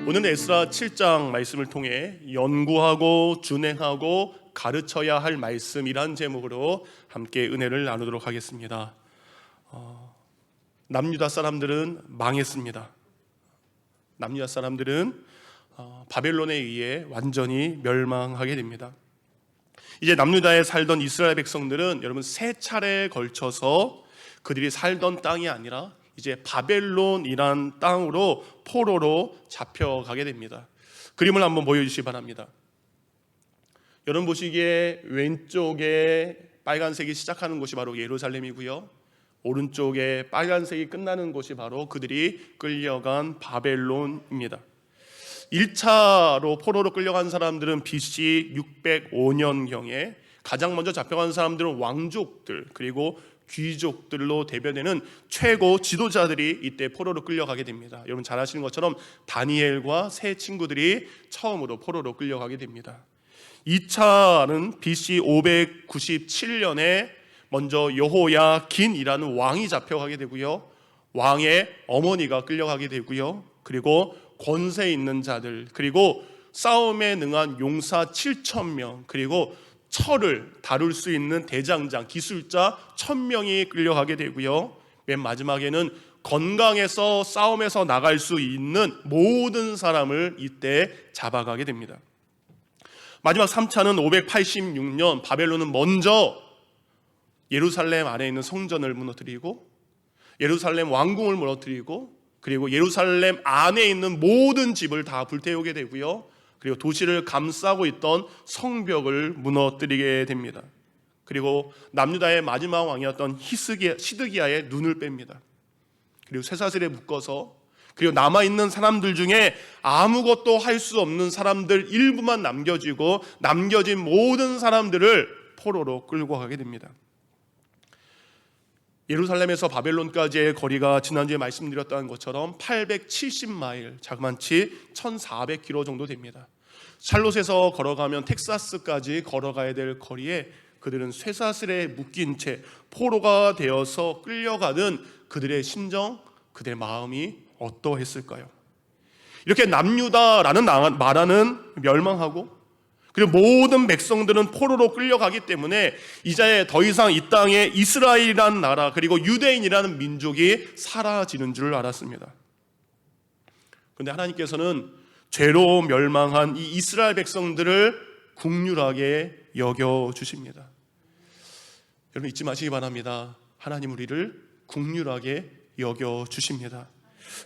오늘은 에스라 7장 말씀을 통해 연구하고 준행하고 가르쳐야 할 말씀이란 제목으로 함께 은혜를 나누도록 하겠습니다. 남유다 사람들은 망했습니다. 남유다 사람들은 바벨론에 의해 완전히 멸망하게 됩니다. 이제 남유다에 살던 이스라엘 백성들은 여러분 세 차례에 걸쳐서 그들이 살던 땅이 아니라 이제 바벨론이란 땅으로 포로로 잡혀가게 됩니다. 그림을 한번 보여주시기 바랍니다. 여러분 보시기에 왼쪽에 빨간색이 시작하는 곳이 바로 예루살렘이고요, 오른쪽에 빨간색이 끝나는 곳이 바로 그들이 끌려간 바벨론입니다. 1차로 포로로 끌려간 사람들은 BC 605년경에 가장 먼저 잡혀간 사람들은 왕족들 그리고 귀족들로 대변되는 최고 지도자들이 이때 포로로 끌려가게 됩니다. 여러분 잘 아시는 것처럼 다니엘과 세 친구들이 처음으로 포로로 끌려가게 됩니다. 2차는 BC 597년에 먼저 여호야긴이라는 왕이 잡혀가게 되고요, 왕의 어머니가 끌려가게 되고요, 그리고 권세 있는 자들, 그리고 싸움에 능한 용사 7,000명, 그리고 철을 다룰 수 있는 대장장, 기술자 1,000명이 끌려가게 되고요, 맨 마지막에는 건강해서 싸움에서 나갈 수 있는 모든 사람을 이때 잡아가게 됩니다. 마지막 3차는 586년 바벨론은 먼저 예루살렘 안에 있는 성전을 무너뜨리고 예루살렘 왕궁을 무너뜨리고 그리고 예루살렘 안에 있는 모든 집을 다 불태우게 되고요, 그리고 도시를 감싸고 있던 성벽을 무너뜨리게 됩니다. 그리고 남유다의 마지막 왕이었던 시드기야의 눈을 뺍니다. 그리고 쇠사슬에 묶어서 그리고 남아있는 사람들 중에 아무것도 할 수 없는 사람들 일부만 남겨지고 남겨진 모든 사람들을 포로로 끌고 가게 됩니다. 예루살렘에서 바벨론까지의 거리가 지난주에 말씀드렸던 것처럼 870마일, 자그만치 1400km 정도 됩니다. 샬롯에서 걸어가면 텍사스까지 걸어가야 될 거리에 그들은 쇠사슬에 묶인 채 포로가 되어서 끌려가는 그들의 심정, 그들의 마음이 어떠했을까요? 이렇게 남유다라는 나라는 멸망하고 그리고 모든 백성들은 포로로 끌려가기 때문에 이제 더 이상 이 땅에 이스라엘이라는 나라 그리고 유대인이라는 민족이 사라지는 줄 알았습니다. 그런데 하나님께서는 죄로 멸망한 이 이스라엘 백성들을 긍휼하게 여겨주십니다. 여러분 잊지 마시기 바랍니다. 하나님 우리를 긍휼하게 여겨주십니다.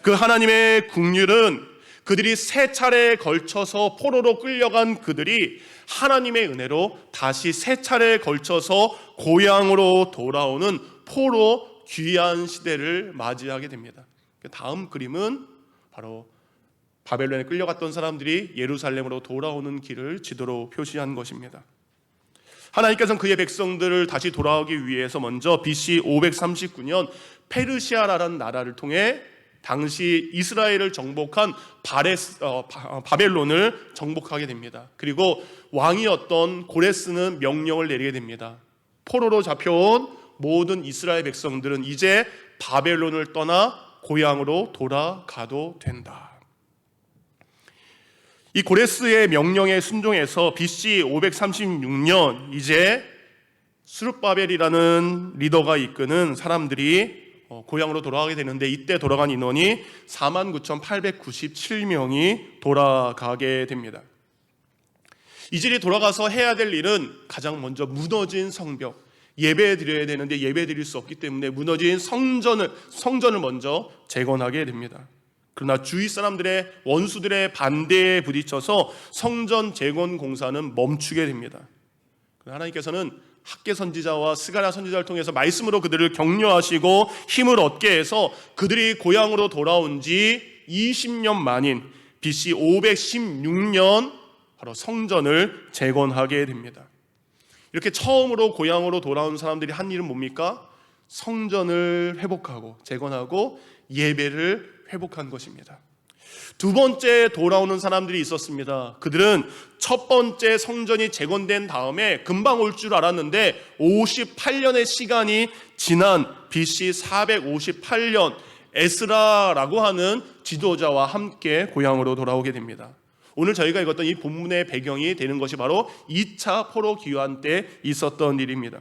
그 하나님의 긍휼은 그들이 세 차례에 걸쳐서 포로로 끌려간 그들이 하나님의 은혜로 다시 세 차례에 걸쳐서 고향으로 돌아오는 포로 귀한 시대를 맞이하게 됩니다. 다음 그림은 바로 바벨론에 끌려갔던 사람들이 예루살렘으로 돌아오는 길을 지도로 표시한 것입니다. 하나님께서는 그의 백성들을 다시 돌아오기 위해서 먼저 BC 539년 페르시아라는 나라를 통해 당시 이스라엘을 정복한 바벨론을 정복하게 됩니다. 그리고 왕이었던 고레스는 명령을 내리게 됩니다. 포로로 잡혀온 모든 이스라엘 백성들은 이제 바벨론을 떠나 고향으로 돌아가도 된다. 이 고레스의 명령에 순종해서 BC 536년 이제 스룹바벨이라는 리더가 이끄는 사람들이 고향으로 돌아가게 되는데 이때 돌아간 인원이 49,897명이 돌아가게 됩니다. 이들이 돌아가서 해야 될 일은 가장 먼저 무너진 성벽, 예배 드려야 되는데 예배 드릴 수 없기 때문에 무너진 성전을 먼저 재건하게 됩니다. 그러나 주위 사람들의 원수들의 반대에 부딪혀서 성전 재건 공사는 멈추게 됩니다. 하나님께서는 학개 선지자와 스가랴 선지자를 통해서 말씀으로 그들을 격려하시고 힘을 얻게 해서 그들이 고향으로 돌아온 지 20년 만인 BC 516년 바로 성전을 재건하게 됩니다. 이렇게 처음으로 고향으로 돌아온 사람들이 한 일은 뭡니까? 성전을 회복하고 재건하고 예배를 회복한 것입니다. 두 번째 돌아오는 사람들이 있었습니다. 그들은 첫 번째 성전이 재건된 다음에 금방 올 줄 알았는데 58년의 시간이 지난 BC 458년 에스라라고 하는 지도자와 함께 고향으로 돌아오게 됩니다. 오늘 저희가 읽었던 이 본문의 배경이 되는 것이 바로 2차 포로 귀환 때 있었던 일입니다.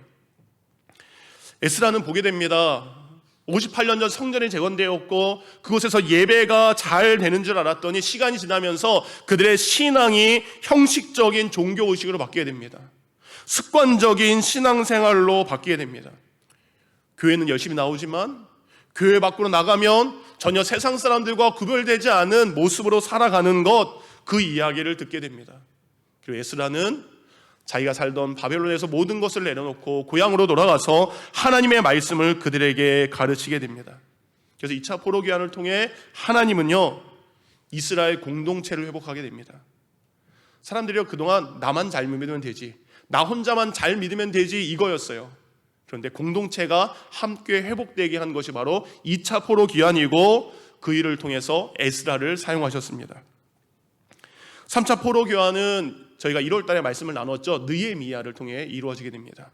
에스라는 보게 됩니다. 58년 전 성전이 재건되었고 그곳에서 예배가 잘 되는 줄 알았더니 시간이 지나면서 그들의 신앙이 형식적인 종교의식으로 바뀌게 됩니다. 습관적인 신앙생활로 바뀌게 됩니다. 교회는 열심히 나오지만 교회 밖으로 나가면 전혀 세상 사람들과 구별되지 않은 모습으로 살아가는 것, 그 이야기를 듣게 됩니다. 그리고 에스라는 자기가 살던 바벨론에서 모든 것을 내려놓고 고향으로 돌아가서 하나님의 말씀을 그들에게 가르치게 됩니다. 그래서 2차 포로 귀환을 통해 하나님은요, 이스라엘 공동체를 회복하게 됩니다. 사람들이 그동안 나만 잘 믿으면 되지, 나 혼자만 잘 믿으면 되지, 이거였어요. 그런데 공동체가 함께 회복되게 한 것이 바로 2차 포로 귀환이고, 그 일을 통해서 에스라를 사용하셨습니다. 3차 포로 귀환은 저희가 1월 달에 말씀을 나눴죠. 느헤미야를 통해 이루어지게 됩니다.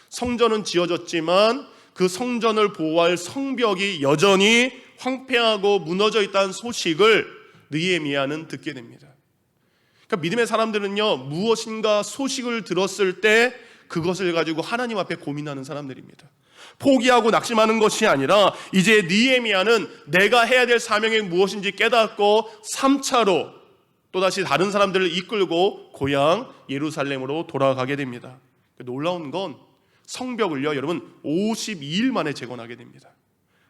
성전은 지어졌지만 그 성전을 보호할 성벽이 여전히 황폐하고 무너져 있다는 소식을 느헤미야는 듣게 됩니다. 그러니까 믿음의 사람들은요, 무엇인가 소식을 들었을 때 그것을 가지고 하나님 앞에 고민하는 사람들입니다. 포기하고 낙심하는 것이 아니라 이제 느헤미야는 내가 해야 될 사명이 무엇인지 깨닫고 3차로 또다시 다른 사람들을 이끌고 고향 예루살렘으로 돌아가게 됩니다. 놀라운 건 성벽을요, 여러분 52일 만에 재건하게 됩니다.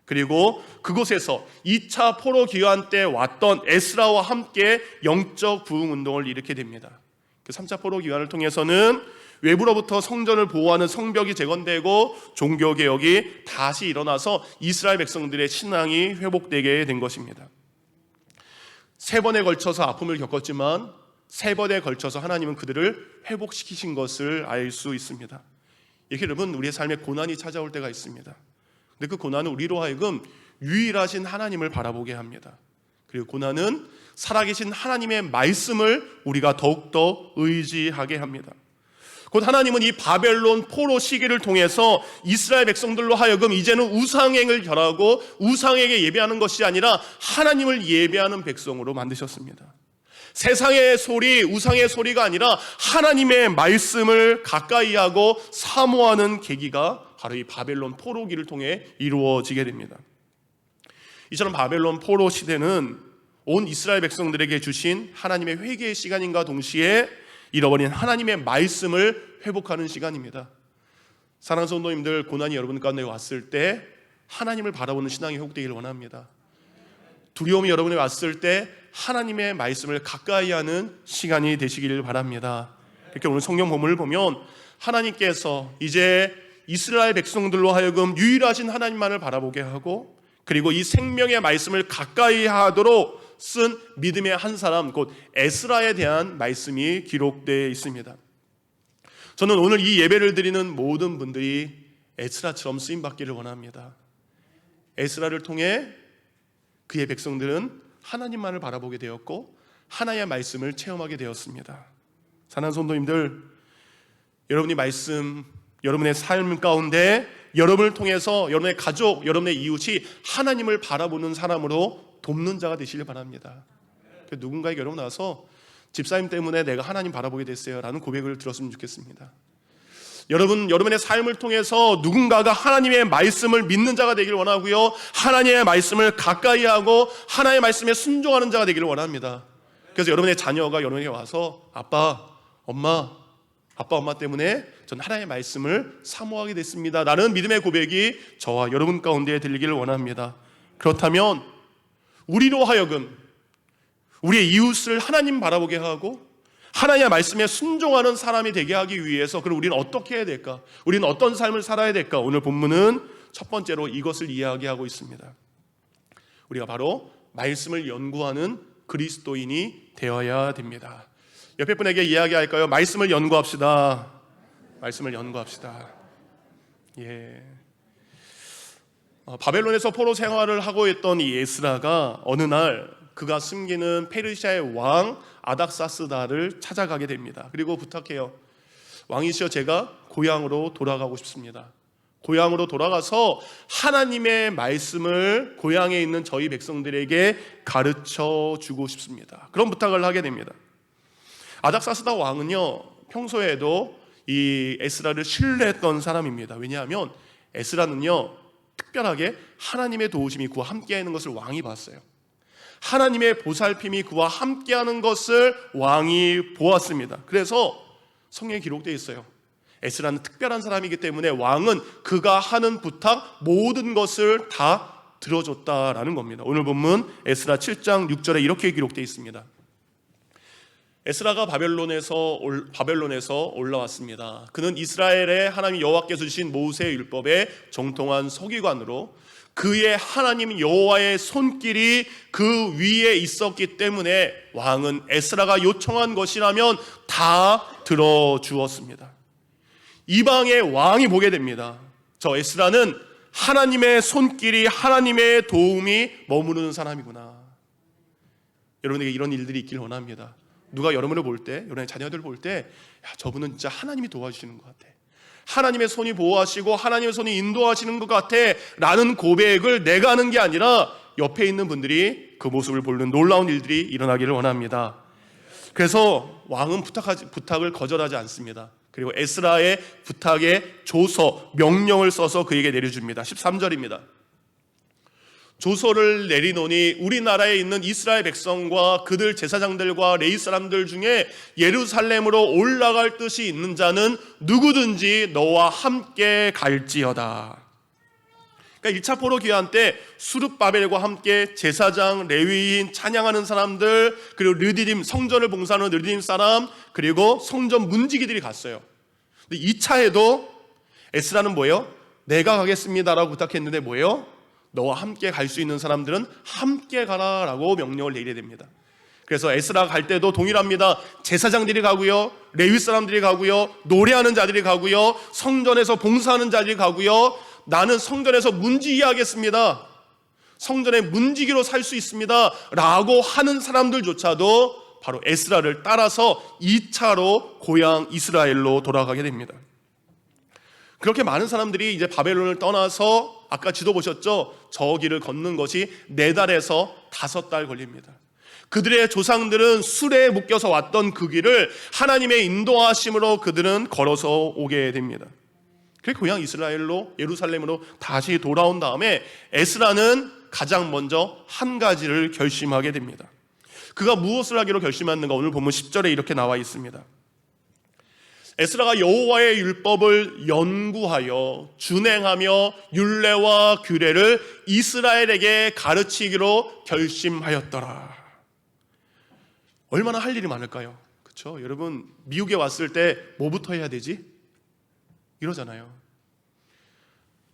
그리고 그곳에서 2차 포로 귀환 때 왔던 에스라와 함께 영적 부흥 운동을 일으키게 됩니다. 그 3차 포로 귀환을 통해서는 외부로부터 성전을 보호하는 성벽이 재건되고 종교개혁이 다시 일어나서 이스라엘 백성들의 신앙이 회복되게 된 것입니다. 3번에 걸쳐서 아픔을 겪었지만 3번에 걸쳐서 하나님은 그들을 회복시키신 것을 알 수 있습니다. 이렇게 여러분, 우리의 삶에 고난이 찾아올 때가 있습니다. 근데 그 고난은 우리로 하여금 유일하신 하나님을 바라보게 합니다. 그리고 고난은 살아계신 하나님의 말씀을 우리가 더욱더 의지하게 합니다. 곧 하나님은 이 바벨론 포로 시기를 통해서 이스라엘 백성들로 하여금 이제는 우상행을 결하고 우상에게 예배하는 것이 아니라 하나님을 예배하는 백성으로 만드셨습니다. 세상의 소리, 우상의 소리가 아니라 하나님의 말씀을 가까이 하고 사모하는 계기가 바로 이 바벨론 포로기를 통해 이루어지게 됩니다. 이처럼 바벨론 포로 시대는 온 이스라엘 백성들에게 주신 하나님의 회개의 시간인가 동시에 잃어버린 하나님의 말씀을 회복하는 시간입니다. 사랑하는 성도님들, 고난이 여러분 가운데 왔을 때 하나님을 바라보는 신앙이 회복되기를 원합니다. 두려움이 여러분에 왔을 때 하나님의 말씀을 가까이 하는 시간이 되시기를 바랍니다. 이렇게 오늘 성경 본문을 보면 하나님께서 이제 이스라엘 백성들로 하여금 유일하신 하나님만을 바라보게 하고, 그리고 이 생명의 말씀을 가까이 하도록 쓴 믿음의 한 사람, 곧 에스라에 대한 말씀이 기록되어 있습니다. 저는 오늘 이 예배를 드리는 모든 분들이 에스라처럼 쓰임받기를 원합니다. 에스라를 통해 그의 백성들은 하나님만을 바라보게 되었고 하나님의 말씀을 체험하게 되었습니다. 사랑하는 성도님들, 여러분이 말씀, 여러분의 삶 가운데 여러분을 통해서 여러분의 가족, 여러분의 이웃이 하나님을 바라보는 사람으로 돕는 자가 되시길 바랍니다. 누군가에게 여러분 와서 집사님 때문에 내가 하나님 바라보게 됐어요 라는 고백을 들었으면 좋겠습니다. 여러분의 삶을 통해서 누군가가 하나님의 말씀을 믿는 자가 되기를 원하고요, 하나님의 말씀을 가까이 하고 하나님의 말씀에 순종하는 자가 되기를 원합니다. 그래서 여러분의 자녀가 여러분에게 와서 아빠, 엄마 때문에 전 하나님의 말씀을 사모하게 됐습니다 라는 믿음의 고백이 저와 여러분 가운데 들리기를 원합니다. 그렇다면 우리로 하여금 우리의 이웃을 하나님 바라보게 하고 하나님의 말씀에 순종하는 사람이 되게 하기 위해서 그럼 우리는 어떻게 해야 될까? 우리는 어떤 삶을 살아야 될까? 오늘 본문은 첫 번째로 이것을 이야기하고 있습니다. 우리가 바로 말씀을 연구하는 그리스도인이 되어야 됩니다. 옆에 분에게 이야기할까요? 말씀을 연구합시다. 말씀을 연구합시다. 예. 바벨론에서 포로 생활을 하고 있던 이 에스라가 어느 날 그가 숨기는 페르시아의 왕 아닥사스다를 찾아가게 됩니다. 그리고 부탁해요. 왕이시여, 제가 고향으로 돌아가고 싶습니다. 고향으로 돌아가서 하나님의 말씀을 고향에 있는 저희 백성들에게 가르쳐 주고 싶습니다. 그런 부탁을 하게 됩니다. 아닥사스다 왕은요, 평소에도 이 에스라를 신뢰했던 사람입니다. 왜냐하면 에스라는요, 특별하게 하나님의 도우심이 그와 함께하는 것을 왕이 봤어요. 하나님의 보살핌이 그와 함께하는 것을 왕이 보았습니다. 그래서 성경에 기록되어 있어요. 에스라는 특별한 사람이기 때문에 왕은 그가 하는 부탁 모든 것을 다 들어줬다라는 겁니다. 오늘 본문 에스라 7장 6절에 이렇게 기록되어 있습니다. 에스라가 바벨론에서 올라왔습니다. 그는 이스라엘의 하나님 여호와께서 주신 모세의 율법에 정통한 서기관으로 그의 하나님 여호와의 손길이 그 위에 있었기 때문에 왕은 에스라가 요청한 것이라면 다 들어주었습니다. 이방의 왕이 보게 됩니다. 저 에스라는 하나님의 손길이, 하나님의 도움이 머무르는 사람이구나. 여러분에게 이런 일들이 있길 원합니다. 누가 여러분을 볼 때, 여러분의 자녀들을 볼 때, 저분은 진짜 하나님이 도와주시는 것 같아, 하나님의 손이 보호하시고 하나님의 손이 인도하시는 것 같아 라는 고백을 내가 하는 게 아니라 옆에 있는 분들이 그 모습을 보는 놀라운 일들이 일어나기를 원합니다. 그래서 왕은 부탁을 거절하지 않습니다. 그리고 에스라의 부탁에 조서, 명령을 써서 그에게 내려줍니다. 13절입니다. 조서를 내리노니 우리나라에 있는 이스라엘 백성과 그들 제사장들과 레위 사람들 중에 예루살렘으로 올라갈 뜻이 있는 자는 누구든지 너와 함께 갈지어다. 그러니까 1차 포로 귀환 때 수룹바벨과 함께 제사장, 레위인, 찬양하는 사람들, 그리고 르디딤, 성전을 봉사하는 르디딤 사람, 그리고 성전 문지기들이 갔어요. 근데 2차에도 에스라는 뭐예요? 내가 가겠습니다라고 부탁했는데 뭐예요? 너와 함께 갈 수 있는 사람들은 함께 가라라고 명령을 내리게 됩니다. 그래서 에스라가 갈 때도 동일합니다. 제사장들이 가고요, 레위 사람들이 가고요, 노래하는 자들이 가고요, 성전에서 봉사하는 자들이 가고요, 나는 성전에서 문지기하겠습니다, 성전의 문지기로 살 수 있습니다 라고 하는 사람들조차도 바로 에스라를 따라서 2차로 고향 이스라엘로 돌아가게 됩니다. 그렇게 많은 사람들이 이제 바벨론을 떠나서 아까 지도 보셨죠? 저 길을 걷는 것이 4달에서 5달 걸립니다. 그들의 조상들은 술에 묶여서 왔던 그 길을 하나님의 인도하심으로 그들은 걸어서 오게 됩니다. 그래서 고향 이스라엘로, 예루살렘으로 다시 돌아온 다음에 에스라는 가장 먼저 한 가지를 결심하게 됩니다. 그가 무엇을 하기로 결심했는가? 오늘 본문 10절에 이렇게 나와 있습니다. 에스라가 여호와의 율법을 연구하여 준행하며 율례와 규례를 이스라엘에게 가르치기로 결심하였더라. 얼마나 할 일이 많을까요? 그렇죠? 여러분, 미국에 왔을 때 뭐부터 해야 되지? 이러잖아요.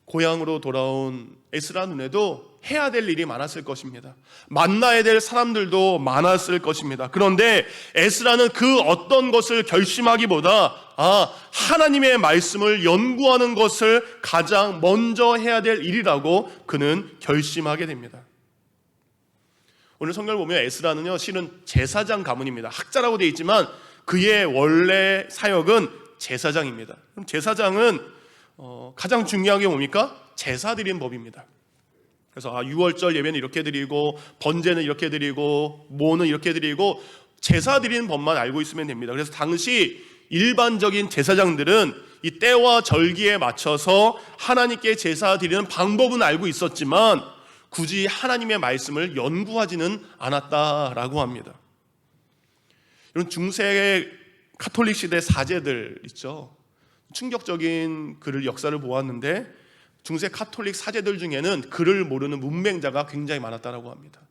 고향으로 돌아온 에스라 눈에도 해야 될 일이 많았을 것입니다. 만나야 될 사람들도 많았을 것입니다. 그런데 에스라는 그 어떤 것을 결심하기보다 하나님의 말씀을 연구하는 것을 가장 먼저 해야 될 일이라고 그는 결심하게 됩니다. 오늘 성경을 보면 에스라는요, 실은 제사장 가문입니다. 학자라고 되어 있지만 그의 원래 사역은 제사장입니다. 그럼 제사장은 가장 중요한 게 뭡니까? 제사 드리는 법입니다. 그래서 6월절 예배는 이렇게 드리고, 번제는 이렇게 드리고, 모는 이렇게 드리고, 제사 드리는 법만 알고 있으면 됩니다. 그래서 당시 일반적인 제사장들은 이 때와 절기에 맞춰서 하나님께 제사 드리는 방법은 알고 있었지만 굳이 하나님의 말씀을 연구하지는 않았다라고 합니다. 이런 중세 카톨릭 시대 사제들 있죠. 충격적인 역사를 보았는데 중세 카톨릭 사제들 중에는 글을 모르는 문맹자가 굉장히 많았다고 합니다.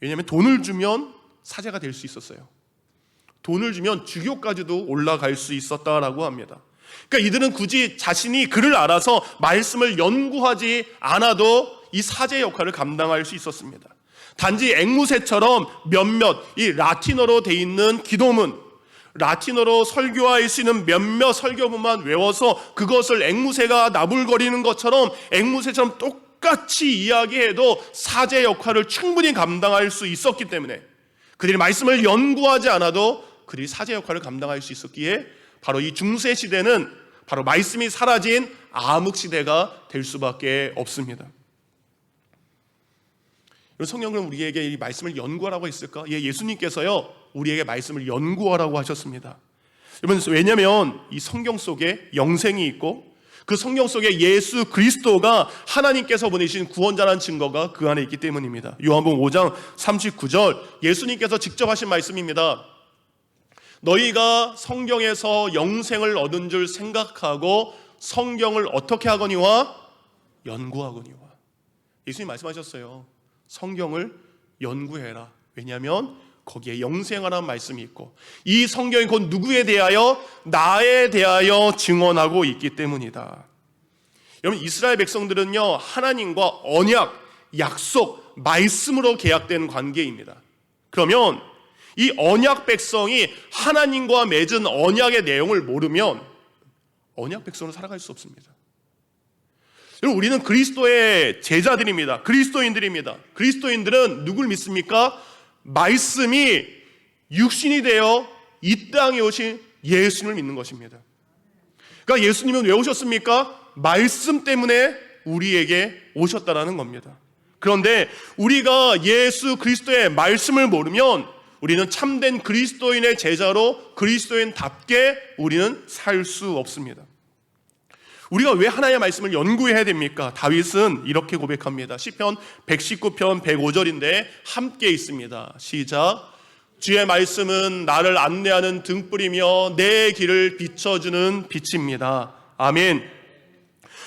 왜냐하면 돈을 주면 사제가 될 수 있었어요. 돈을 주면 주교까지도 올라갈 수 있었다라고 합니다. 그러니까 이들은 굳이 자신이 글을 알아서 말씀을 연구하지 않아도 이 사제 역할을 감당할 수 있었습니다. 단지 앵무새처럼 몇몇 이 라틴어로 돼 있는 기도문, 라틴어로 설교할 수 있는 몇몇 설교문만 외워서 그것을 앵무새가 나불거리는 것처럼 앵무새처럼 똑같이 이야기해도 사제 역할을 충분히 감당할 수 있었기 때문에, 그들이 말씀을 연구하지 않아도 그들이 사제 역할을 감당할 수 있었기에 바로 이 중세 시대는 바로 말씀이 사라진 암흑시대가 될 수밖에 없습니다. 성경은 우리에게 이 말씀을 연구하라고 했을까? 예수님께서요 우리에게 말씀을 연구하라고 하셨습니다. 여러분, 왜냐하면 이 성경 속에 영생이 있고 그 성경 속에 예수 그리스도가 하나님께서 보내신 구원자라는 증거가 그 안에 있기 때문입니다. 요한복음 5장 39절 예수님께서 직접 하신 말씀입니다. 너희가 성경에서 영생을 얻은 줄 생각하고 성경을 어떻게 하거니와 연구하거니와. 예수님 말씀하셨어요. 성경을 연구해라. 왜냐하면 거기에 영생하라는 말씀이 있고 이 성경이 곧 누구에 대하여? 나에 대하여 증언하고 있기 때문이다. 여러분, 이스라엘 백성들은요 하나님과 언약, 약속, 말씀으로 계약된 관계입니다. 그러면 이 언약 백성이 하나님과 맺은 언약의 내용을 모르면 언약 백성으로 살아갈 수 없습니다. 여러분, 우리는 그리스도의 제자들입니다. 그리스도인들입니다. 그리스도인들은 누굴 믿습니까? 말씀이 육신이 되어 이 땅에 오신 예수님을 믿는 것입니다. 그러니까 예수님은 왜 오셨습니까? 말씀 때문에 우리에게 오셨다라는 겁니다. 그런데 우리가 예수 그리스도의 말씀을 모르면 우리는 참된 그리스도인의 제자로 그리스도인답게 우리는 살 수 없습니다. 우리가 왜 하나님의 말씀을 연구해야 됩니까? 다윗은 이렇게 고백합니다. 시편 119편 105절인데 함께 있습니다. 시작. 주의 말씀은 나를 안내하는 등불이며 내 길을 비춰주는 빛입니다. 아멘.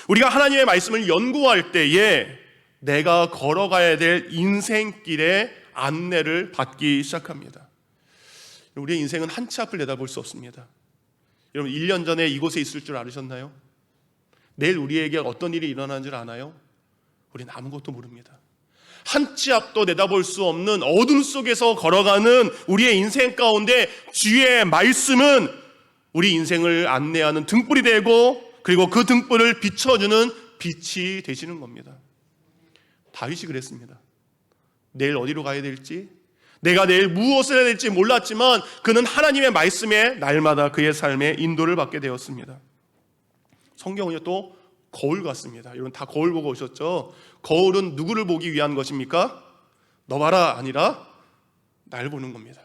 우리가 하나님의 말씀을 연구할 때에 내가 걸어가야 될 인생길의 안내를 받기 시작합니다. 우리의 인생은 한 치 앞을 내다볼 수 없습니다. 여러분, 1년 전에 이곳에 있을 줄 알으셨나요? 내일 우리에게 어떤 일이 일어나는 줄 아나요? 우리는 아무것도 모릅니다. 한 치 앞도 내다볼 수 없는 어둠 속에서 걸어가는 우리의 인생 가운데 주의 말씀은 우리 인생을 안내하는 등불이 되고 그리고 그 등불을 비춰주는 빛이 되시는 겁니다. 다윗이 그랬습니다. 내일 어디로 가야 될지, 내가 내일 무엇을 해야 될지 몰랐지만 그는 하나님의 말씀에 날마다 그의 삶에 인도를 받게 되었습니다. 성경은요 또 거울 같습니다. 여러분 다 거울 보고 오셨죠? 거울은 누구를 보기 위한 것입니까? 너 봐라 아니라 날 보는 겁니다.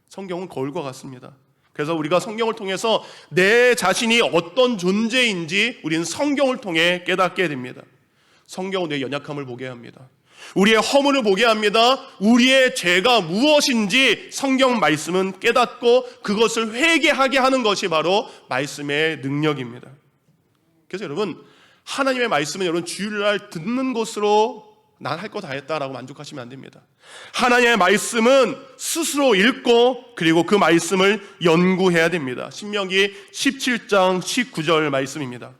성경은 거울과 같습니다. 그래서 우리가 성경을 통해서 내 자신이 어떤 존재인지 우리는 성경을 통해 깨닫게 됩니다. 성경은 내 연약함을 보게 합니다. 우리의 허물을 보게 합니다. 우리의 죄가 무엇인지 성경 말씀은 깨닫고 그것을 회개하게 하는 것이 바로 말씀의 능력입니다. 그래서 여러분, 하나님의 말씀은 여러분 주일날 듣는 것으로 난 할 거 다 했다라고 만족하시면 안 됩니다. 하나님의 말씀은 스스로 읽고 그리고 그 말씀을 연구해야 됩니다. 신명기 17장 19절 말씀입니다.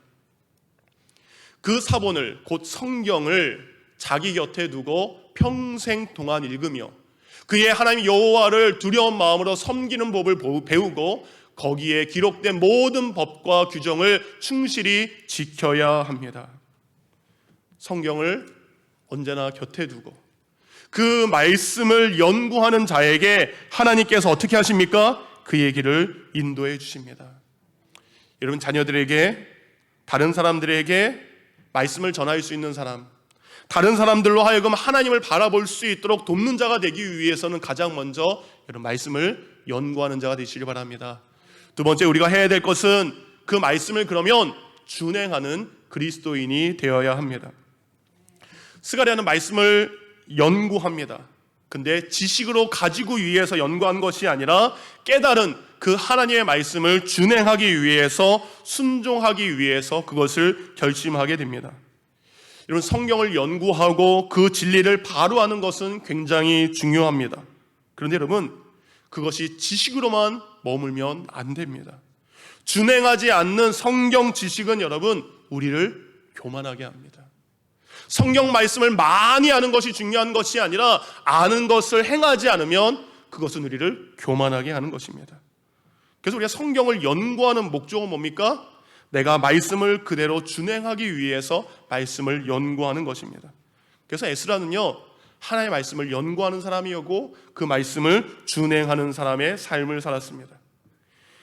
그 사본을 곧 성경을 자기 곁에 두고 평생 동안 읽으며 그의 하나님 여호와를 두려운 마음으로 섬기는 법을 배우고 거기에 기록된 모든 법과 규정을 충실히 지켜야 합니다. 성경을 언제나 곁에 두고 그 말씀을 연구하는 자에게 하나님께서 어떻게 하십니까? 그의 길을 인도해 주십니다. 여러분, 자녀들에게, 다른 사람들에게 말씀을 전할 수 있는 사람, 다른 사람들로 하여금 하나님을 바라볼 수 있도록 돕는 자가 되기 위해서는 가장 먼저 여러분 말씀을 연구하는 자가 되시길 바랍니다. 두 번째, 우리가 해야 될 것은 그 말씀을 그러면 준행하는 그리스도인이 되어야 합니다. 스가랴는 말씀을 연구합니다. 근데 지식으로 가지고 위해서 연구한 것이 아니라 깨달은 그 하나님의 말씀을 준행하기 위해서, 순종하기 위해서 그것을 결심하게 됩니다. 여러분, 성경을 연구하고 그 진리를 바로 아는 것은 굉장히 중요합니다. 그런데 여러분, 그것이 지식으로만 머물면 안 됩니다. 준행하지 않는 성경 지식은 여러분 우리를 교만하게 합니다. 성경 말씀을 많이 아는 것이 중요한 것이 아니라 아는 것을 행하지 않으면 그것은 우리를 교만하게 하는 것입니다. 그래서 우리가 성경을 연구하는 목적은 뭡니까? 내가 말씀을 그대로 준행하기 위해서 말씀을 연구하는 것입니다. 그래서 에스라는요 하나님의 말씀을 연구하는 사람이었고 그 말씀을 준행하는 사람의 삶을 살았습니다.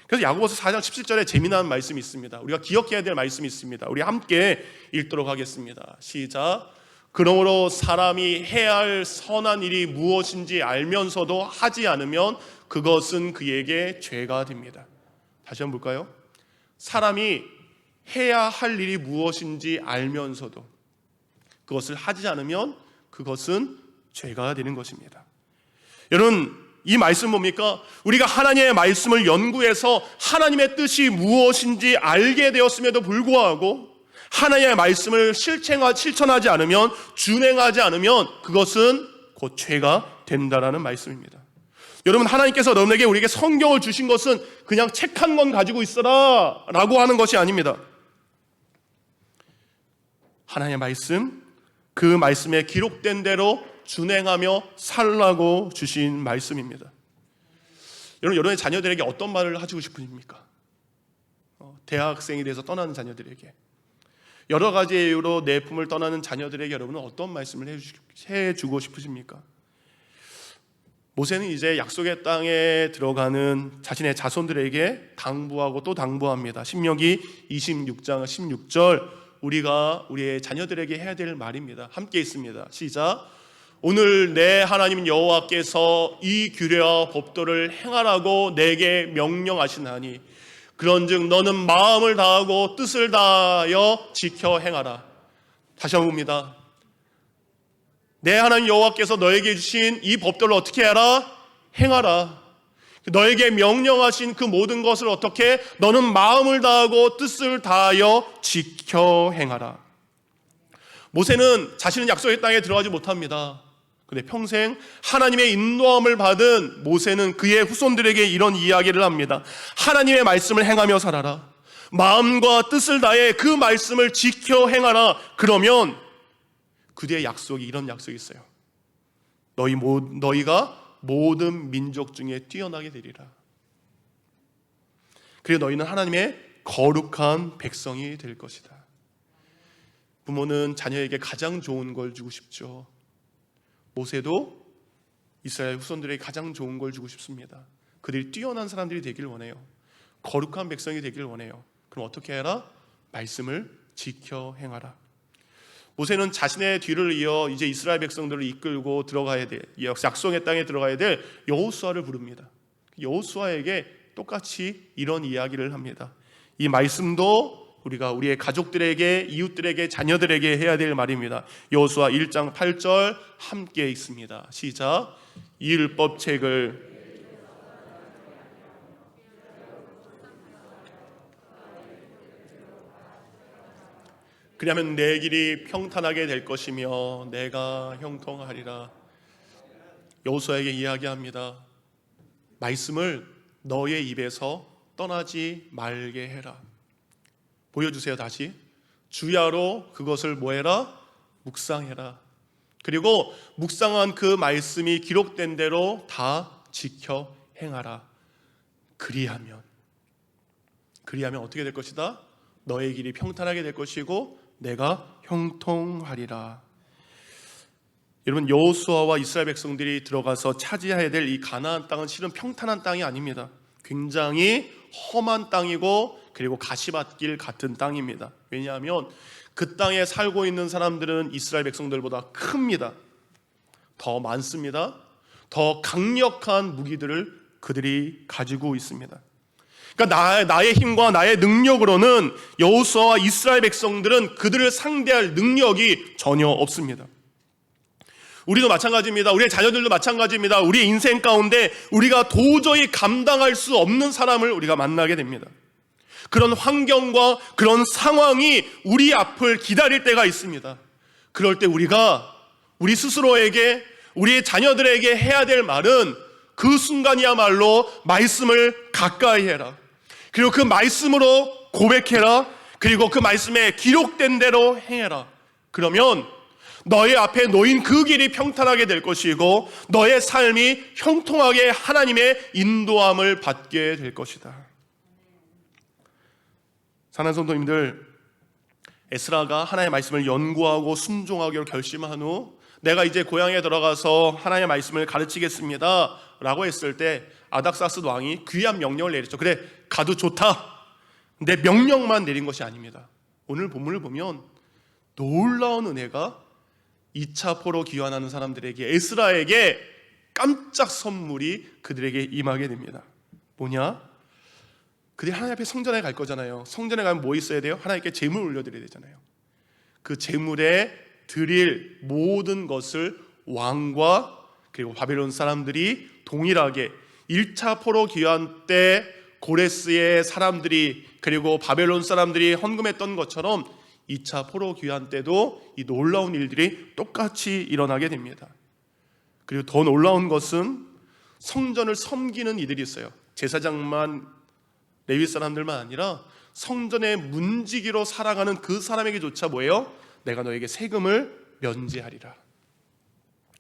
그래서 야고보서 4장 17절에 재미난 말씀이 있습니다. 우리가 기억해야 될 말씀이 있습니다. 우리 함께 읽도록 하겠습니다. 시작. 그러므로 사람이 해야 할 선한 일이 무엇인지 알면서도 하지 않으면 그것은 그에게 죄가 됩니다. 다시 한번 볼까요? 사람이 해야 할 일이 무엇인지 알면서도 그것을 하지 않으면 그것은 죄가 되는 것입니다. 여러분, 이 말씀 뭡니까? 우리가 하나님의 말씀을 연구해서 하나님의 뜻이 무엇인지 알게 되었음에도 불구하고 하나님의 말씀을 실천하지 않으면, 준행하지 않으면 그것은 곧 죄가 된다라는 말씀입니다. 여러분, 하나님께서 우리에게 성경을 주신 것은 그냥 책 한 권 가지고 있어라 라고 하는 것이 아닙니다. 하나님의 말씀, 그 말씀에 기록된 대로 준행하며 살라고 주신 말씀입니다. 여러분의 자녀들에게 어떤 말을 하시고 싶으십니까? 대학생이 돼서 떠나는 자녀들에게, 여러 가지 이유로 내 품을 떠나는 자녀들에게 여러분은 어떤 말씀을 해주고 싶으십니까? 모세는 이제 약속의 땅에 들어가는 자신의 자손들에게 당부하고 또 당부합니다. 신명기 26장 16절, 우리가 우리의 자녀들에게 해야 될 말입니다. 함께 있습니다. 시작. 오늘 내 하나님 여호와께서 이 규례와 법도를 행하라고 내게 명령하시나니 그런즉 너는 마음을 다하고 뜻을 다하여 지켜 행하라. 다시 한번 봅니다. 내 하나님 여호와께서 너에게 주신 이 법도를 어떻게 하라? 행하라. 너에게 명령하신 그 모든 것을 어떻게? 너는 마음을 다하고 뜻을 다하여 지켜 행하라. 모세는 자신은 약속의 땅에 들어가지 못합니다. 그런데 평생 하나님의 인도함을 받은 모세는 그의 후손들에게 이런 이야기를 합니다. 하나님의 말씀을 행하며 살아라. 마음과 뜻을 다해 그 말씀을 지켜 행하라. 그러면 그 뒤에 약속이, 이런 약속이 있어요. 너희가 모든 민족 중에 뛰어나게 되리라. 그리고 너희는 하나님의 거룩한 백성이 될 것이다. 부모는 자녀에게 가장 좋은 걸 주고 싶죠. 모세도 이스라엘 후손들에게 가장 좋은 걸 주고 싶습니다. 그들이 뛰어난 사람들이 되길 원해요. 거룩한 백성이 되길 원해요. 그럼 어떻게 해라? 말씀을 지켜 행하라. 모세는 자신의 뒤를 이어 이제 이스라엘 백성들을 이끌고 들어가야 돼, 약속의 땅에 들어가야 될 여호수아를 부릅니다. 여호수아에게 똑같이 이런 이야기를 합니다. 이 말씀도 우리가 우리의 가족들에게, 이웃들에게, 자녀들에게 해야 될 말입니다. 여호수아 1장 8절 함께 읽습니다. 시작. 이 율법책을 그리하면 내 길이 평탄하게 될 것이며 내가 형통하리라. 여호수아에게 이야기합니다. 말씀을 너의 입에서 떠나지 말게 해라. 보여주세요. 다시. 주야로 그것을 뭐해라? 묵상해라. 그리고 묵상한 그 말씀이 기록된 대로 다 지켜 행하라. 그리하면 어떻게 될 것이다? 너의 길이 평탄하게 될 것이고 내가 형통하리라. 여러분, 여호수아와 이스라엘 백성들이 들어가서 차지해야 될 이 가나안 땅은 실은 평탄한 땅이 아닙니다. 굉장히 험한 땅이고 그리고 가시밭길 같은 땅입니다. 왜냐하면 그 땅에 살고 있는 사람들은 이스라엘 백성들보다 큽니다. 더 많습니다. 더 강력한 무기들을 그들이 가지고 있습니다. 그러니까 나의 힘과 나의 능력으로는 여호수아와 이스라엘 백성들은 그들을 상대할 능력이 전혀 없습니다. 우리도 마찬가지입니다. 우리의 자녀들도 마찬가지입니다. 우리의 인생 가운데 우리가 도저히 감당할 수 없는 사람을 우리가 만나게 됩니다. 그런 환경과 그런 상황이 우리 앞을 기다릴 때가 있습니다. 그럴 때 우리가 우리 스스로에게, 우리의 자녀들에게 해야 될 말은 그 순간이야말로 말씀을 가까이 해라. 그리고 그 말씀으로 고백해라. 그리고 그 말씀에 기록된 대로 행해라. 그러면 너의 앞에 놓인 그 길이 평탄하게 될 것이고 너의 삶이 형통하게 하나님의 인도함을 받게 될 것이다. 사랑하는 성도님들, 에스라가 하나님의 말씀을 연구하고 순종하기로 결심한 후 내가 이제 고향에 들어가서 하나님의 말씀을 가르치겠습니다 라고 했을 때 아닥사스 왕이 귀한 명령을 내렸죠. 그래, 가도 좋다. 내 명령만 내린 것이 아닙니다. 오늘 본문을 보면 놀라운 은혜가 2차 포로 귀환하는 사람들에게, 에스라에게 깜짝 선물이 그들에게 임하게 됩니다. 뭐냐? 그들이 하나님 앞에 성전에 갈 거잖아요. 성전에 가면 뭐 있어야 돼요? 하나님께 제물 올려드려야 되잖아요. 그 제물에 드릴 모든 것을 왕과 그리고 바벨론 사람들이 동일하게 1차 포로 귀환 때 고레스의 사람들이 그리고 바벨론 사람들이 헌금했던 것처럼 2차 포로 귀환 때도 이 놀라운 일들이 똑같이 일어나게 됩니다. 그리고 더 놀라운 것은 성전을 섬기는 이들이 있어요. 제사장만, 레위 사람들만 아니라 성전의 문지기로 살아가는 그 사람에게조차 뭐예요? 내가 너에게 세금을 면제하리라.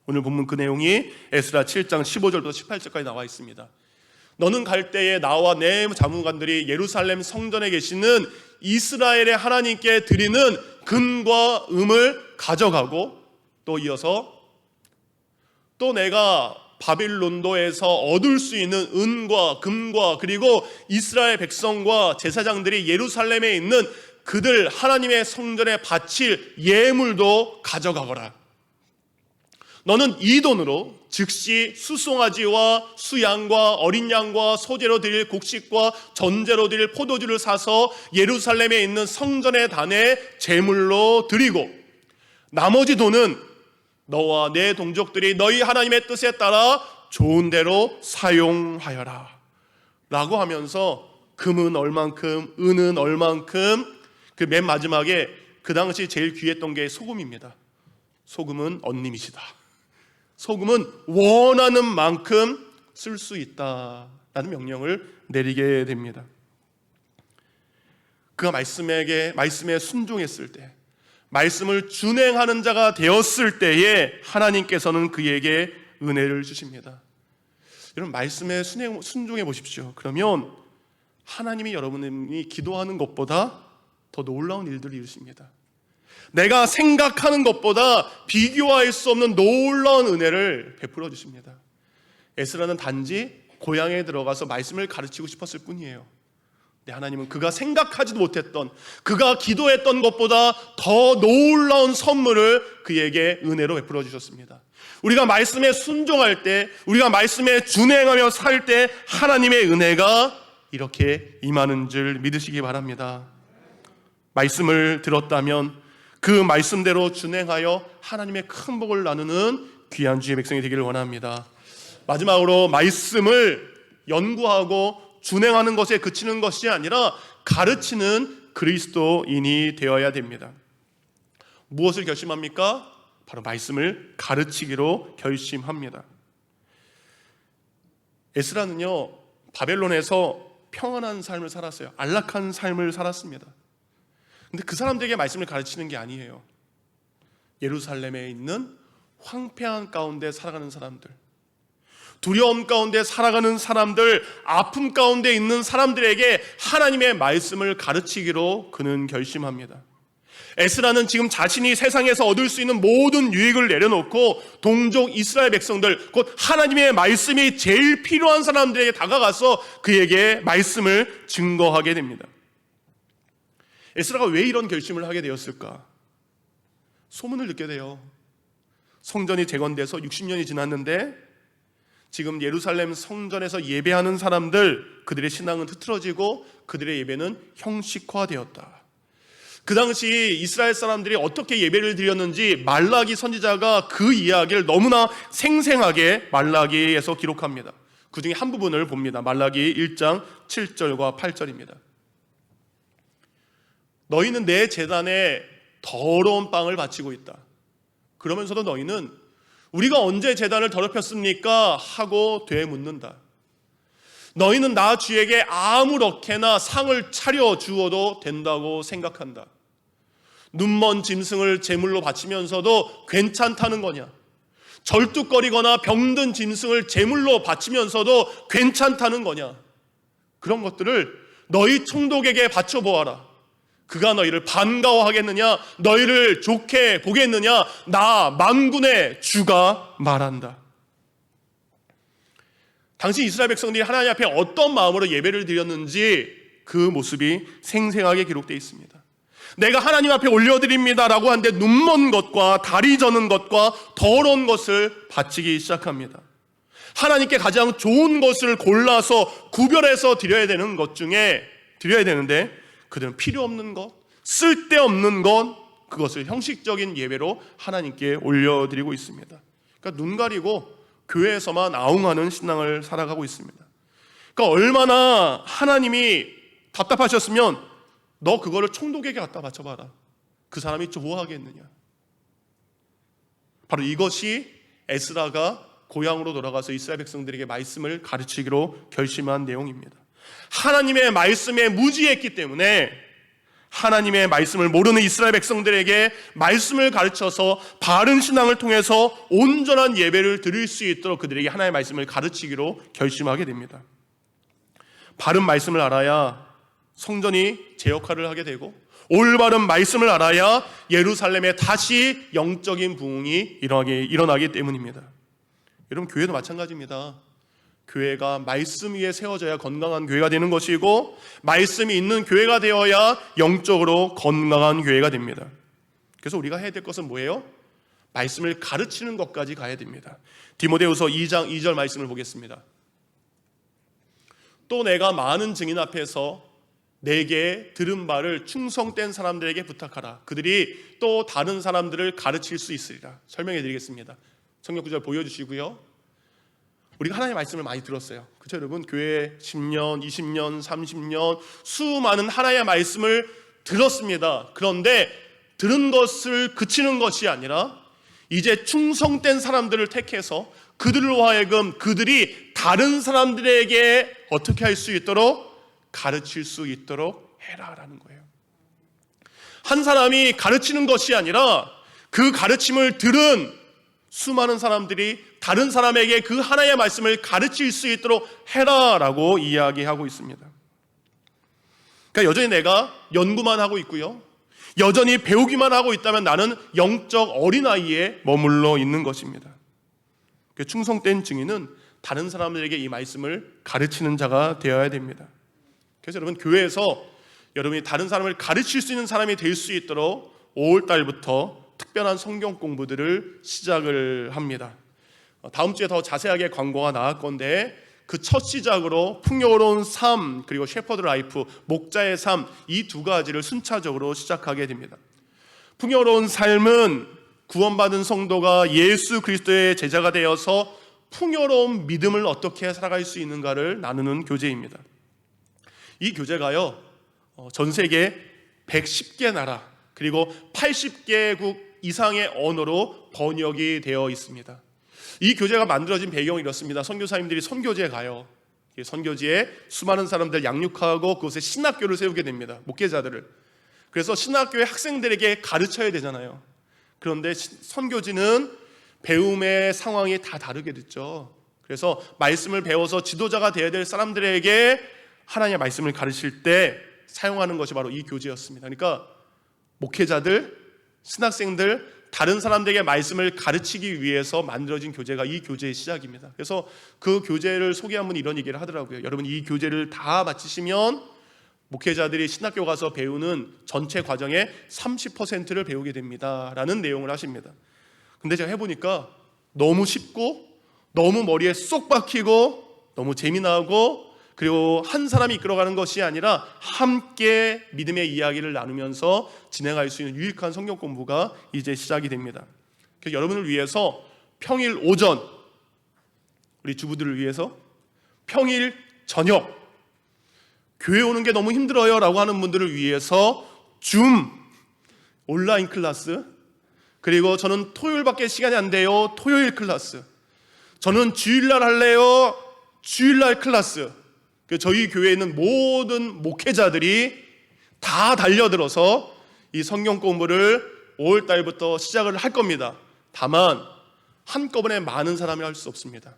오늘 본문 그 내용이 에스라 7장 15절부터 18절까지 나와 있습니다. 너는 갈 때에 나와 내 자문관들이 예루살렘 성전에 계시는 이스라엘의 하나님께 드리는 금과 음을 가져가고, 또 이어서 또 내가 바빌론도에서 얻을 수 있는 은과 금과 그리고 이스라엘 백성과 제사장들이 예루살렘에 있는 그들 하나님의 성전에 바칠 예물도 가져가거라. 너는 이 돈으로 즉시 수송아지와 수양과 어린 양과 소재로 드릴 곡식과 전제로 드릴 포도주를 사서 예루살렘에 있는 성전의 단에 제물로 드리고, 나머지 돈은 너와 내 동족들이 너희 하나님의 뜻에 따라 좋은 대로 사용하여라 라고 하면서 금은 얼만큼, 은은 얼만큼, 그 맨 마지막에 그 당시 제일 귀했던 게 소금입니다. 소금은 언리밋이다. 소금은 원하는 만큼 쓸 수 있다라는 명령을 내리게 됩니다. 그가 말씀에 순종했을 때, 말씀을 준행하는 자가 되었을 때에 하나님께서는 그에게 은혜를 주십니다. 여러분, 말씀에 순종해 보십시오. 그러면 하나님이 여러분이 기도하는 것보다 더 놀라운 일들을 이루십니다. 내가 생각하는 것보다 비교할 수 없는 놀라운 은혜를 베풀어 주십니다. 에스라는 단지 고향에 들어가서 말씀을 가르치고 싶었을 뿐이에요. 네, 하나님은 그가 생각하지도 못했던, 그가 기도했던 것보다 더 놀라운 선물을 그에게 은혜로 베풀어 주셨습니다. 우리가 말씀에 순종할 때, 우리가 말씀에 준행하며 살 때 하나님의 은혜가 이렇게 임하는 줄 믿으시기 바랍니다. 말씀을 들었다면 그 말씀대로 준행하여 하나님의 큰 복을 나누는 귀한 주의 백성이 되기를 원합니다. 마지막으로, 말씀을 연구하고 준행하는 것에 그치는 것이 아니라 가르치는 그리스도인이 되어야 됩니다. 무엇을 결심합니까? 바로 말씀을 가르치기로 결심합니다. 에스라는요, 바벨론에서 평안한 삶을 살았어요. 안락한 삶을 살았습니다. 근데 그 사람들에게 말씀을 가르치는 게 아니에요. 예루살렘에 있는 황폐한 가운데 살아가는 사람들, 두려움 가운데 살아가는 사람들, 아픔 가운데 있는 사람들에게 하나님의 말씀을 가르치기로 그는 결심합니다. 에스라는 지금 자신이 세상에서 얻을 수 있는 모든 유익을 내려놓고 동족 이스라엘 백성들, 곧 하나님의 말씀이 제일 필요한 사람들에게 다가가서 그에게 말씀을 증거하게 됩니다. 에스라가 왜 이런 결심을 하게 되었을까? 소문을 듣게 돼요. 성전이 재건돼서 60년이 지났는데 지금 예루살렘 성전에서 예배하는 사람들, 그들의 신앙은 흐트러지고 그들의 예배는 형식화되었다. 그 당시 이스라엘 사람들이 어떻게 예배를 드렸는지 말라기 선지자가 그 이야기를 너무나 생생하게 말라기에서 기록합니다. 그 중에 한 부분을 봅니다. 말라기 1장 7절과 8절입니다. 너희는 내 제단에 더러운 빵을 바치고 있다. 그러면서도 너희는 우리가 언제 제단을 더럽혔습니까? 하고 되묻는다. 너희는 나 주에게 아무렇게나 상을 차려 주어도 된다고 생각한다. 눈먼 짐승을 제물로 바치면서도 괜찮다는 거냐? 절뚝거리거나 병든 짐승을 제물로 바치면서도 괜찮다는 거냐? 그런 것들을 너희 총독에게 바쳐보아라. 그가 너희를 반가워하겠느냐? 너희를 좋게 보겠느냐? 나 만군의 주가 말한다. 당시 이스라엘 백성들이 하나님 앞에 어떤 마음으로 예배를 드렸는지 그 모습이 생생하게 기록되어 있습니다. 내가 하나님 앞에 올려드립니다라고 하는데 눈먼 것과 다리 저는 것과 더러운 것을 바치기 시작합니다. 하나님께 가장 좋은 것을 골라서 구별해서 드려야 되는 것 중에 드려야 되는데 그들은 필요 없는 것, 쓸데없는 것, 그것을 형식적인 예배로 하나님께 올려드리고 있습니다. 그러니까 눈 가리고 교회에서만 아웅하는 신앙을 살아가고 있습니다. 그러니까 얼마나 하나님이 답답하셨으면 너 그거를 총독에게 갖다 바쳐봐라. 그 사람이 좋아하겠느냐. 바로 이것이 에스라가 고향으로 돌아가서 이스라엘 백성들에게 말씀을 가르치기로 결심한 내용입니다. 하나님의 말씀에 무지했기 때문에 하나님의 말씀을 모르는 이스라엘 백성들에게 말씀을 가르쳐서 바른 신앙을 통해서 온전한 예배를 드릴 수 있도록 그들에게 하나님의 말씀을 가르치기로 결심하게 됩니다. 바른 말씀을 알아야 성전이 제 역할을 하게 되고 올바른 말씀을 알아야 예루살렘에 다시 영적인 부흥이 일어나기 때문입니다. 여러분, 교회도 마찬가지입니다. 교회가 말씀 위에 세워져야 건강한 교회가 되는 것이고 말씀이 있는 교회가 되어야 영적으로 건강한 교회가 됩니다. 그래서 우리가 해야 될 것은 뭐예요? 말씀을 가르치는 것까지 가야 됩니다. 디모데후서 2장 2절 말씀을 보겠습니다. 또 내가 많은 증인 앞에서 내게 들은 바를 충성된 사람들에게 부탁하라. 그들이 또 다른 사람들을 가르칠 수 있으리라. 설명해 드리겠습니다. 성경 구절 보여주시고요. 우리가 하나님의 말씀을 많이 들었어요. 그렇죠, 여러분? 교회 10년, 20년, 30년 수많은 하나님의 말씀을 들었습니다. 그런데 들은 것을 그치는 것이 아니라 이제 충성된 사람들을 택해서 그들로 하여금 그들이 다른 사람들에게 어떻게 할 수 있도록 가르칠 수 있도록 해라라는 거예요. 한 사람이 가르치는 것이 아니라 그 가르침을 들은 수많은 사람들이 다른 사람에게 그 하나의 말씀을 가르칠 수 있도록 해라라고 이야기하고 있습니다. 그러니까 여전히 내가 연구만 하고 있고요, 여전히 배우기만 하고 있다면 나는 영적 어린아이에 머물러 있는 것입니다. 충성된 증인은 다른 사람들에게 이 말씀을 가르치는 자가 되어야 됩니다. 그래서 여러분, 교회에서 여러분이 다른 사람을 가르칠 수 있는 사람이 될 수 있도록 5월달부터 특별한 성경 공부들을 시작을 합니다. 다음 주에 더 자세하게 광고가 나갈 건데 그 첫 시작으로 풍요로운 삶 그리고 셰퍼드 라이프, 목자의 삶, 이 두 가지를 순차적으로 시작하게 됩니다. 풍요로운 삶은 구원받은 성도가 예수 그리스도의 제자가 되어서 풍요로운 믿음을 어떻게 살아갈 수 있는가를 나누는 교재입니다. 이 교재가요, 전 세계 110개 나라 그리고 80개국 이상의 언어로 번역이 되어 있습니다. 이 교재가 만들어진 배경이 이렇습니다. 선교사님들이 선교지에 가요. 선교지에 수많은 사람들 양육하고 그곳에 신학교를 세우게 됩니다. 목회자들을. 그래서 신학교의 학생들에게 가르쳐야 되잖아요. 그런데 선교지는 배움의 상황이 다 다르게 됐죠. 그래서 말씀을 배워서 지도자가 되어야 될 사람들에게 하나님의 말씀을 가르칠 때 사용하는 것이 바로 이 교재였습니다. 그러니까 목회자들, 신학생들, 다른 사람들에게 말씀을 가르치기 위해서 만들어진 교재가 이 교재의 시작입니다. 그래서 그 교재를 소개한 분이 이런 얘기를 하더라고요. 여러분, 이 교재를 다 마치시면 목회자들이 신학교 가서 배우는 전체 과정의 30%를 배우게 됩니다 라는 내용을 하십니다. 근데 제가 해보니까 너무 쉽고 너무 머리에 쏙 박히고 너무 재미나고, 그리고 한 사람이 이끌어가는 것이 아니라 함께 믿음의 이야기를 나누면서 진행할 수 있는 유익한 성경 공부가 이제 시작이 됩니다. 그래서 여러분을 위해서 평일 오전, 우리 주부들을 위해서 평일 저녁, 교회 오는 게 너무 힘들어요 라고 하는 분들을 위해서 줌 온라인 클래스, 그리고 저는 토요일밖에 시간이 안 돼요, 토요일 클래스, 저는 주일날 할래요, 주일날 클래스. 저희 교회에 있는 모든 목회자들이 다 달려들어서 이 성경 공부를 5월달부터 시작을 할 겁니다. 다만 한꺼번에 많은 사람이 할 수 없습니다.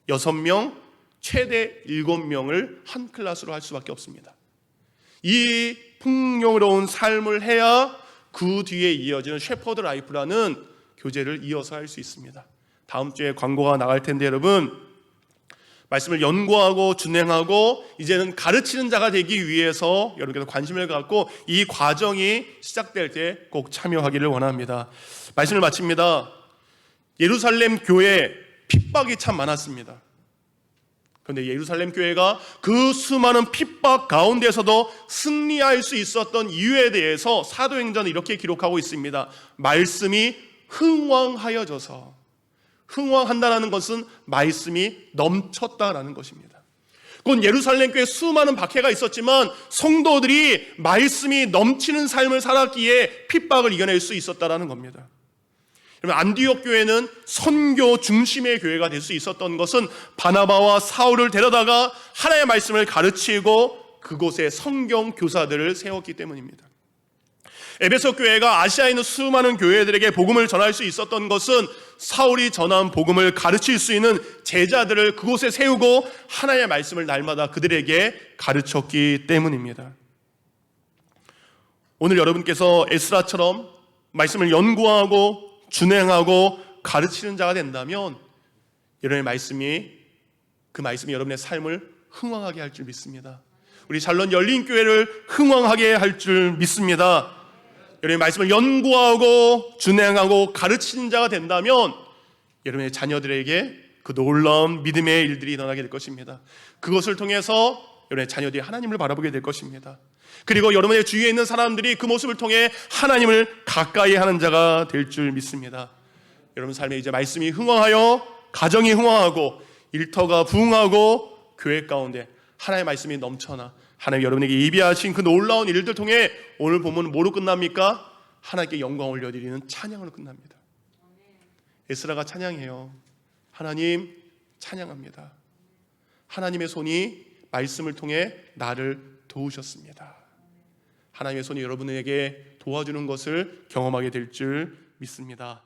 6명, 최대 7명을 한 클래스로 할 수밖에 없습니다. 이 풍요로운 삶을 해야 그 뒤에 이어지는 셰퍼드 라이프라는 교재를 이어서 할 수 있습니다. 다음 주에 광고가 나갈 텐데 여러분, 말씀을 연구하고 준행하고 이제는 가르치는 자가 되기 위해서 여러분께서 관심을 갖고 이 과정이 시작될 때 꼭 참여하기를 원합니다. 말씀을 마칩니다. 예루살렘 교회 핍박이 참 많았습니다. 그런데 예루살렘 교회가 그 수많은 핍박 가운데서도 승리할 수 있었던 이유에 대해서 사도행전은 이렇게 기록하고 있습니다. 말씀이 흥왕하여져서, 흥왕한다는 것은 말씀이 넘쳤다라는 것입니다. 그건 예루살렘 교회에 수많은 박해가 있었지만 성도들이 말씀이 넘치는 삶을 살았기에 핍박을 이겨낼 수 있었다라는 겁니다. 그러면 안디옥 교회는 선교 중심의 교회가 될 수 있었던 것은 바나바와 사울을 데려다가 하나님의 말씀을 가르치고 그곳에 성경 교사들을 세웠기 때문입니다. 에베소 교회가 아시아에 있는 수많은 교회들에게 복음을 전할 수 있었던 것은 사울이 전한 복음을 가르칠 수 있는 제자들을 그곳에 세우고 하나님의 말씀을 날마다 그들에게 가르쳤기 때문입니다. 오늘 여러분께서 에스라처럼 말씀을 연구하고 준행하고 가르치는 자가 된다면 여러분의 말씀이, 그 말씀이 여러분의 삶을 흥왕하게 할 줄 믿습니다. 우리 잘론 열린교회를 흥왕하게 할 줄 믿습니다. 여러분의 말씀을 연구하고 준행하고 가르치는 자가 된다면 여러분의 자녀들에게 그 놀라운 믿음의 일들이 일어나게 될 것입니다. 그것을 통해서 여러분의 자녀들이 하나님을 바라보게 될 것입니다. 그리고 여러분의 주위에 있는 사람들이 그 모습을 통해 하나님을 가까이 하는 자가 될 줄 믿습니다. 여러분 삶에 이제 말씀이 흥왕하여 가정이 흥왕하고 일터가 부흥하고 교회 가운데 하나님의 말씀이 넘쳐나 하나님 여러분에게 예비하신 그 놀라운 일들 통해 오늘 본문은 뭐로 끝납니까? 하나님께 영광 올려드리는 찬양으로 끝납니다. 에스라가 찬양해요. 하나님 찬양합니다. 하나님의 손이 말씀을 통해 나를 도우셨습니다. 하나님의 손이 여러분에게 도와주는 것을 경험하게 될 줄 믿습니다.